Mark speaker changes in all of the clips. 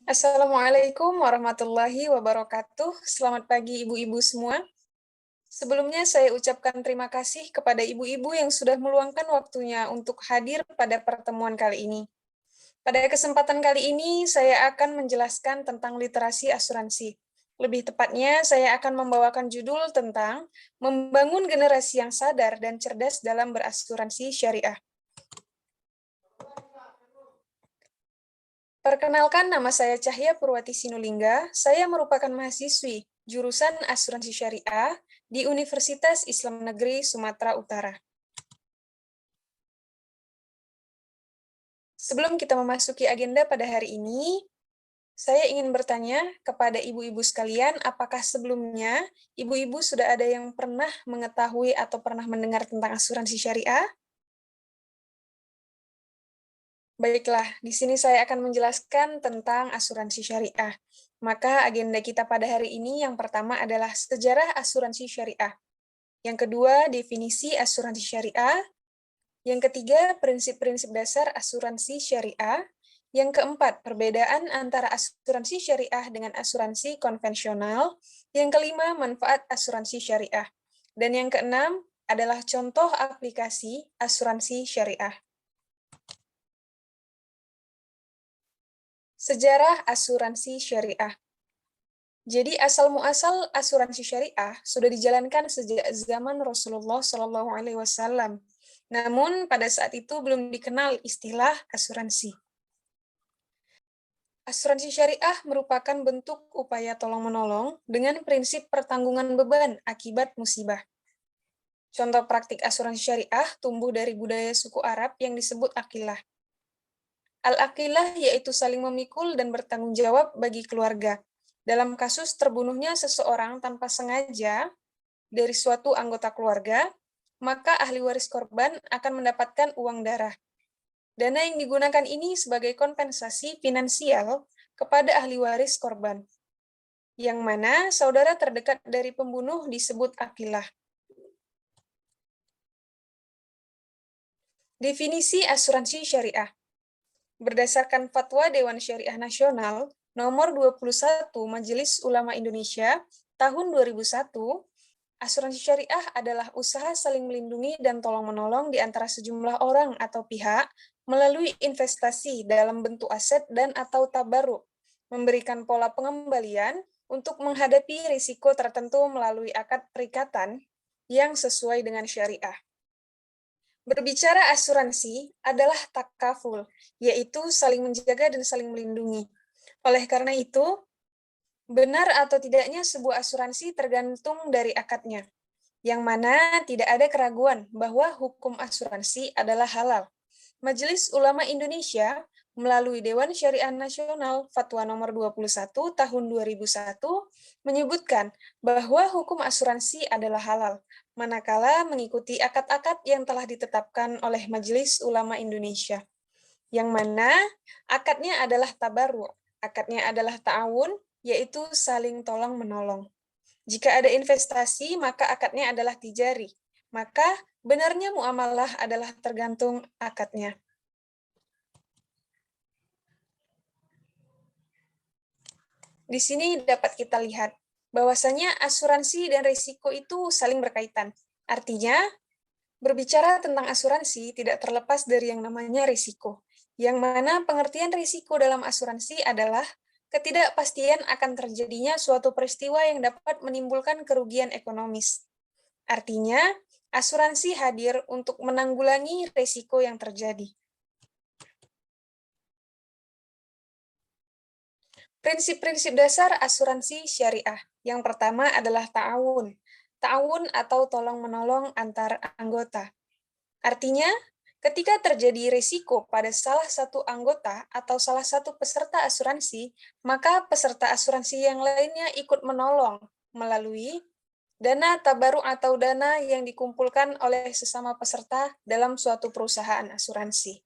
Speaker 1: Assalamualaikum warahmatullahi wabarakatuh. Selamat pagi ibu-ibu semua. Sebelumnya saya ucapkan terima kasih kepada ibu-ibu yang sudah meluangkan waktunya untuk hadir pada pertemuan kali ini. Pada kesempatan kali ini saya akan menjelaskan tentang literasi asuransi. Lebih tepatnya, saya akan membawakan judul tentang membangun generasi yang sadar dan cerdas dalam berasuransi syariah. Perkenalkan, nama saya Cahya Purwati Sinulingga. Saya merupakan mahasiswi jurusan Asuransi Syariah di Universitas Islam Negeri Sumatera Utara. Sebelum kita memasuki agenda pada hari ini, saya ingin bertanya kepada ibu-ibu sekalian, apakah sebelumnya ibu-ibu sudah ada yang pernah mengetahui atau pernah mendengar tentang asuransi syariah? Baiklah, di sini saya akan menjelaskan tentang asuransi syariah. Maka agenda kita pada hari ini yang pertama adalah sejarah asuransi syariah. Yang kedua, definisi asuransi syariah. Yang ketiga, prinsip-prinsip dasar asuransi syariah. Yang keempat, perbedaan antara asuransi syariah dengan asuransi konvensional. Yang kelima, manfaat asuransi syariah. Dan yang keenam adalah contoh aplikasi asuransi syariah. Sejarah asuransi syariah. Jadi asal-muasal asuransi syariah sudah dijalankan sejak zaman Rasulullah Shallallahu Alaihi Wasallam. Namun pada saat itu belum dikenal istilah asuransi. Asuransi syariah merupakan bentuk upaya tolong-menolong dengan prinsip pertanggungan beban akibat musibah. Contoh praktik asuransi syariah tumbuh dari budaya suku Arab yang disebut akilah. Al-akilah yaitu saling memikul dan bertanggung jawab bagi keluarga. Dalam kasus terbunuhnya seseorang tanpa sengaja dari suatu anggota keluarga, maka ahli waris korban akan mendapatkan uang darah. Dana yang digunakan ini sebagai kompensasi finansial kepada ahli waris korban, yang mana saudara terdekat dari pembunuh disebut akilah. Definisi asuransi syariah. Berdasarkan Fatwa Dewan Syariah Nasional nomor 21 Majelis Ulama Indonesia tahun 2001, asuransi syariah adalah usaha saling melindungi dan tolong-menolong di antara sejumlah orang atau pihak melalui investasi dalam bentuk aset dan atau tabarruk, memberikan pola pengembalian untuk menghadapi risiko tertentu melalui akad perikatan yang sesuai dengan syariah. Berbicara asuransi adalah takaful, yaitu saling menjaga dan saling melindungi. Oleh karena itu, benar atau tidaknya sebuah asuransi tergantung dari akadnya, yang mana tidak ada keraguan bahwa hukum asuransi adalah halal. Majelis Ulama Indonesia melalui Dewan Syariah Nasional Fatwa nomor 21 tahun 2001 menyebutkan bahwa hukum asuransi adalah halal, manakala mengikuti akad-akad yang telah ditetapkan oleh Majelis Ulama Indonesia, yang mana akadnya adalah tabarru', akadnya adalah ta'awun, yaitu saling tolong-menolong. Jika ada investasi, maka akadnya adalah tijari. Maka benarnya muamalah adalah tergantung akadnya. Di sini dapat kita lihat bahwasanya asuransi dan risiko itu saling berkaitan. Artinya, berbicara tentang asuransi tidak terlepas dari yang namanya risiko, yang mana pengertian risiko dalam asuransi adalah ketidakpastian akan terjadinya suatu peristiwa yang dapat menimbulkan kerugian ekonomis. Artinya, asuransi hadir untuk menanggulangi risiko yang terjadi. Prinsip-prinsip dasar asuransi syariah. Yang pertama adalah ta'awun. Ta'awun atau tolong-menolong antar anggota. Artinya, ketika terjadi risiko pada salah satu anggota atau salah satu peserta asuransi, maka peserta asuransi yang lainnya ikut menolong melalui dana tabaruk atau dana yang dikumpulkan oleh sesama peserta dalam suatu perusahaan asuransi.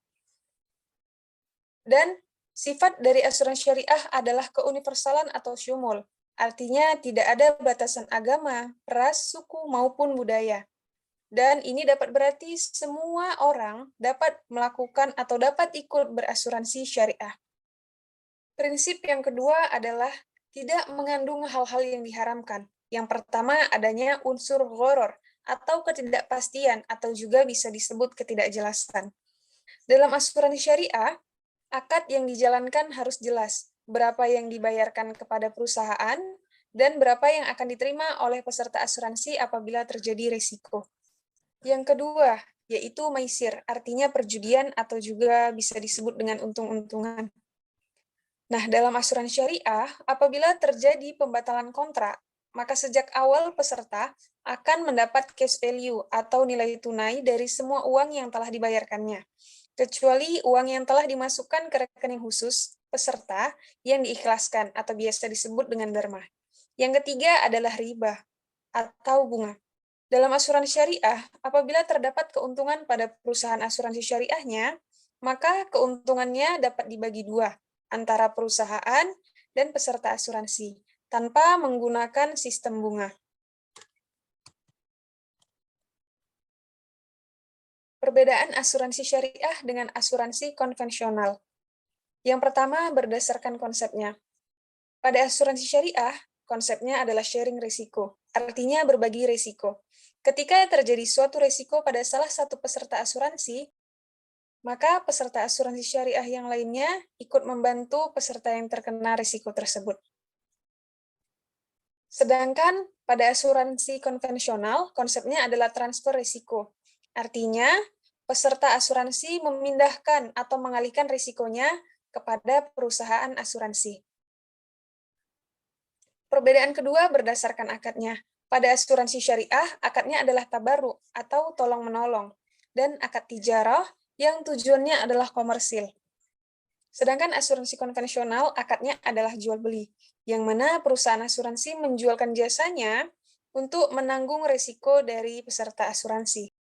Speaker 1: Dan sifat dari asuransi syariah adalah keuniversalan atau syumul. Artinya tidak ada batasan agama, ras, suku, maupun budaya. Dan ini dapat berarti semua orang dapat melakukan atau dapat ikut berasuransi syariah. Prinsip yang kedua adalah tidak mengandung hal-hal yang diharamkan. Yang pertama adanya unsur gharar atau ketidakpastian atau juga bisa disebut ketidakjelasan. Dalam asuransi syariah, akad yang dijalankan harus jelas, berapa yang dibayarkan kepada perusahaan, dan berapa yang akan diterima oleh peserta asuransi apabila terjadi risiko. Yang kedua, yaitu maisir, artinya perjudian atau juga bisa disebut dengan untung-untungan. Nah, dalam asuransi syariah, apabila terjadi pembatalan kontrak, maka sejak awal peserta akan mendapat cash value atau nilai tunai dari semua uang yang telah dibayarkannya, kecuali uang yang telah dimasukkan ke rekening khusus peserta yang diikhlaskan atau biasa disebut dengan dharma. Yang ketiga adalah riba atau bunga. Dalam asuransi syariah, apabila terdapat keuntungan pada perusahaan asuransi syariahnya, maka keuntungannya dapat dibagi dua, antara perusahaan dan peserta asuransi, tanpa menggunakan sistem bunga. Perbedaan asuransi syariah dengan asuransi konvensional. Yang pertama, berdasarkan konsepnya. Pada asuransi syariah, konsepnya adalah sharing risiko, artinya berbagi risiko. Ketika terjadi suatu risiko pada salah satu peserta asuransi, maka peserta asuransi syariah yang lainnya ikut membantu peserta yang terkena risiko tersebut. Sedangkan pada asuransi konvensional, konsepnya adalah transfer risiko. Artinya, peserta asuransi memindahkan atau mengalihkan risikonya kepada perusahaan asuransi. Perbedaan kedua berdasarkan akadnya. Pada asuransi syariah, akadnya adalah tabarruk atau tolong-menolong, dan akad tijarah yang tujuannya adalah komersil. Sedangkan asuransi konvensional, akadnya adalah jual-beli, yang mana perusahaan asuransi menjualkan jasanya untuk menanggung risiko dari peserta asuransi.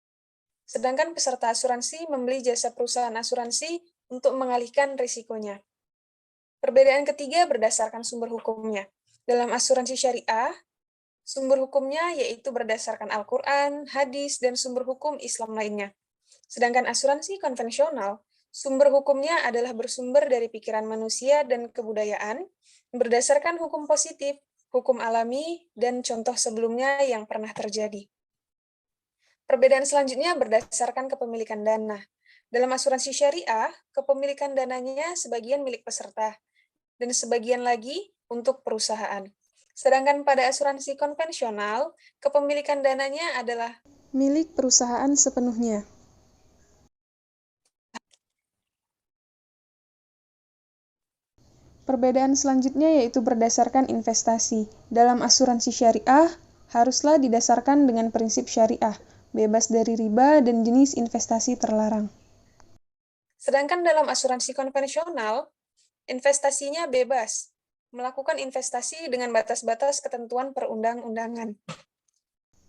Speaker 1: Sedangkan peserta asuransi membeli jasa perusahaan asuransi untuk mengalihkan risikonya. Perbedaan ketiga berdasarkan sumber hukumnya. Dalam asuransi syariah, sumber hukumnya yaitu berdasarkan Al-Quran, hadis, dan sumber hukum Islam lainnya. Sedangkan asuransi konvensional, sumber hukumnya adalah bersumber dari pikiran manusia dan kebudayaan, berdasarkan hukum positif, hukum alami, dan contoh sebelumnya yang pernah terjadi. Perbedaan selanjutnya berdasarkan kepemilikan dana. Dalam asuransi syariah, kepemilikan dananya sebagian milik peserta, dan sebagian lagi untuk perusahaan. Sedangkan pada asuransi konvensional, kepemilikan dananya adalah milik perusahaan sepenuhnya. Perbedaan selanjutnya yaitu berdasarkan investasi. Dalam asuransi syariah, haruslah didasarkan dengan prinsip syariah, bebas dari riba dan jenis investasi terlarang. Sedangkan dalam asuransi konvensional, investasinya bebas, melakukan investasi dengan batas-batas ketentuan perundang-undangan.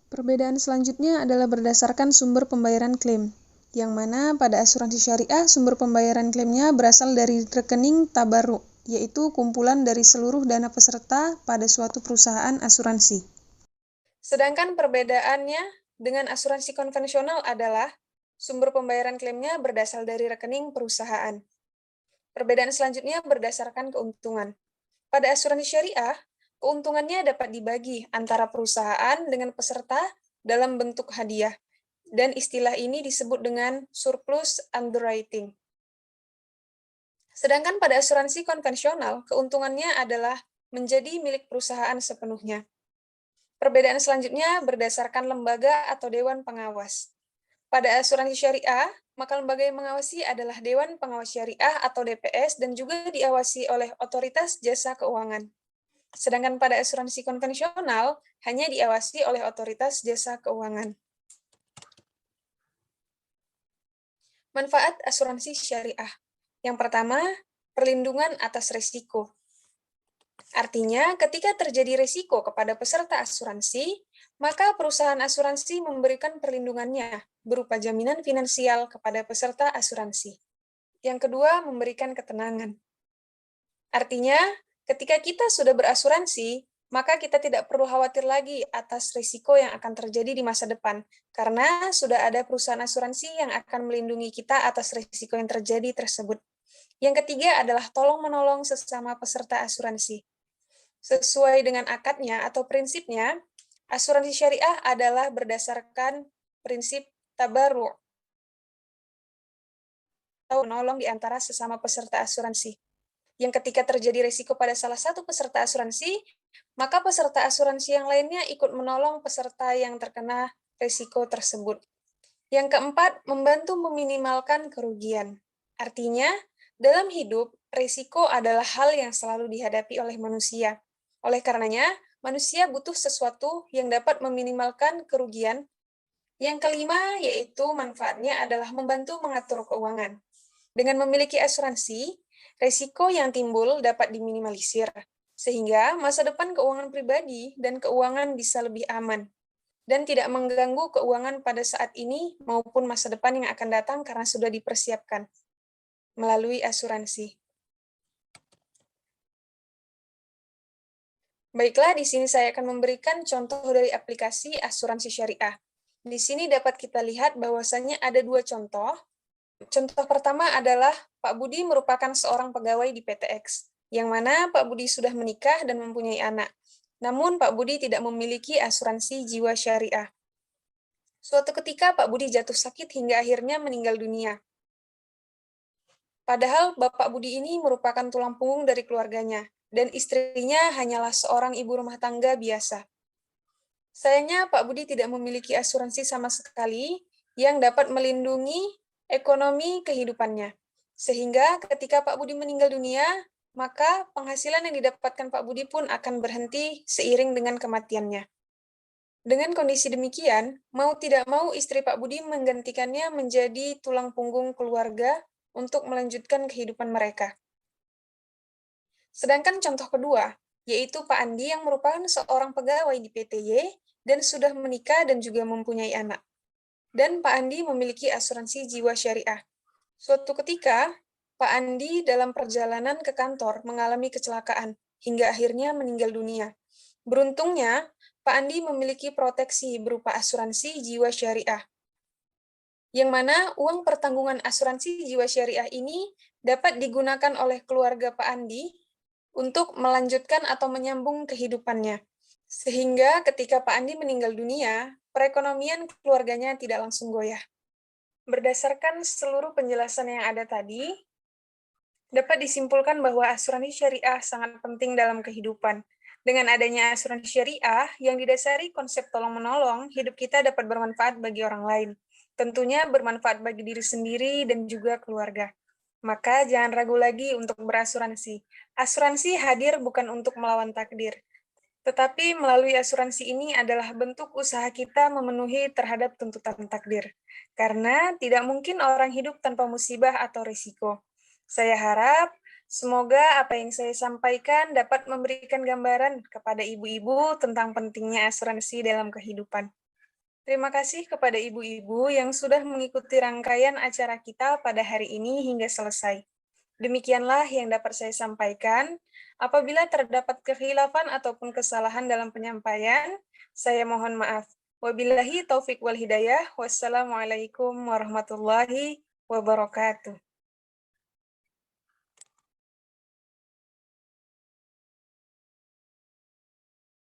Speaker 1: Perbedaan selanjutnya adalah berdasarkan sumber pembayaran klaim, yang mana pada asuransi syariah sumber pembayaran klaimnya berasal dari rekening tabarruk, yaitu kumpulan dari seluruh dana peserta pada suatu perusahaan asuransi. Sedangkan perbedaannya dengan asuransi konvensional adalah sumber pembayaran klaimnya berasal dari rekening perusahaan. Perbedaan selanjutnya berdasarkan keuntungan. Pada asuransi syariah, keuntungannya dapat dibagi antara perusahaan dengan peserta dalam bentuk hadiah, dan istilah ini disebut dengan surplus underwriting. Sedangkan pada asuransi konvensional, keuntungannya adalah menjadi milik perusahaan sepenuhnya. Perbedaan selanjutnya berdasarkan lembaga atau dewan pengawas. Pada asuransi syariah, maka lembaga yang mengawasi adalah Dewan Pengawas Syariah atau DPS dan juga diawasi oleh Otoritas Jasa Keuangan. Sedangkan pada asuransi konvensional, hanya diawasi oleh Otoritas Jasa Keuangan. Manfaat asuransi syariah. Yang pertama, perlindungan atas risiko. Artinya, ketika terjadi risiko kepada peserta asuransi, maka perusahaan asuransi memberikan perlindungannya berupa jaminan finansial kepada peserta asuransi. Yang kedua, memberikan ketenangan. Artinya, ketika kita sudah berasuransi, maka kita tidak perlu khawatir lagi atas risiko yang akan terjadi di masa depan, karena sudah ada perusahaan asuransi yang akan melindungi kita atas risiko yang terjadi tersebut. Yang ketiga adalah tolong-menolong sesama peserta asuransi. Sesuai dengan akadnya atau prinsipnya, asuransi syariah adalah berdasarkan prinsip tabarru' atau menolong di antara sesama peserta asuransi. Yang ketika terjadi risiko pada salah satu peserta asuransi, maka peserta asuransi yang lainnya ikut menolong peserta yang terkena risiko tersebut. Yang keempat, membantu meminimalkan kerugian. Artinya, dalam hidup, risiko adalah hal yang selalu dihadapi oleh manusia. Oleh karenanya, manusia butuh sesuatu yang dapat meminimalkan kerugian. Yang kelima, yaitu manfaatnya adalah membantu mengatur keuangan. Dengan memiliki asuransi, risiko yang timbul dapat diminimalisir, sehingga masa depan keuangan pribadi dan keuangan bisa lebih aman, dan tidak mengganggu keuangan pada saat ini maupun masa depan yang akan datang karena sudah dipersiapkan melalui asuransi. Baiklah, di sini saya akan memberikan contoh dari aplikasi asuransi syariah. Di sini dapat kita lihat bahwasannya ada dua contoh. Contoh pertama adalah Pak Budi merupakan seorang pegawai di PT X, yang mana Pak Budi sudah menikah dan mempunyai anak. Namun Pak Budi tidak memiliki asuransi jiwa syariah. Suatu ketika Pak Budi jatuh sakit hingga akhirnya meninggal dunia. Padahal Bapak Budi ini merupakan tulang punggung dari keluarganya, dan istrinya hanyalah seorang ibu rumah tangga biasa. Sayangnya Pak Budi tidak memiliki asuransi sama sekali yang dapat melindungi ekonomi kehidupannya. Sehingga ketika Pak Budi meninggal dunia, maka penghasilan yang didapatkan Pak Budi pun akan berhenti seiring dengan kematiannya. Dengan kondisi demikian, mau tidak mau istri Pak Budi menggantikannya menjadi tulang punggung keluarga untuk melanjutkan kehidupan mereka. Sedangkan contoh kedua, yaitu Pak Andi yang merupakan seorang pegawai di PT Y dan sudah menikah dan juga mempunyai anak. Dan Pak Andi memiliki asuransi jiwa syariah. Suatu ketika, Pak Andi dalam perjalanan ke kantor mengalami kecelakaan hingga akhirnya meninggal dunia. Beruntungnya, Pak Andi memiliki proteksi berupa asuransi jiwa syariah, yang mana uang pertanggungan asuransi jiwa syariah ini dapat digunakan oleh keluarga Pak Andi untuk melanjutkan atau menyambung kehidupannya. Sehingga ketika Pak Andi meninggal dunia, perekonomian keluarganya tidak langsung goyah. Berdasarkan seluruh penjelasan yang ada tadi, dapat disimpulkan bahwa asuransi syariah sangat penting dalam kehidupan. Dengan adanya asuransi syariah yang didasari konsep tolong-menolong, hidup kita dapat bermanfaat bagi orang lain. Tentunya bermanfaat bagi diri sendiri dan juga keluarga. Maka jangan ragu lagi untuk berasuransi. Asuransi hadir bukan untuk melawan takdir, tetapi melalui asuransi ini adalah bentuk usaha kita memenuhi terhadap tuntutan takdir. Karena tidak mungkin orang hidup tanpa musibah atau risiko. Saya harap semoga apa yang saya sampaikan dapat memberikan gambaran kepada ibu-ibu tentang pentingnya asuransi dalam kehidupan. Terima kasih kepada ibu-ibu yang sudah mengikuti rangkaian acara kita pada hari ini hingga selesai. Demikianlah yang dapat saya sampaikan. Apabila terdapat kekhilafan ataupun kesalahan dalam penyampaian, saya mohon maaf. Wabillahi taufik wal hidayah. Wassalamualaikum warahmatullahi wabarakatuh.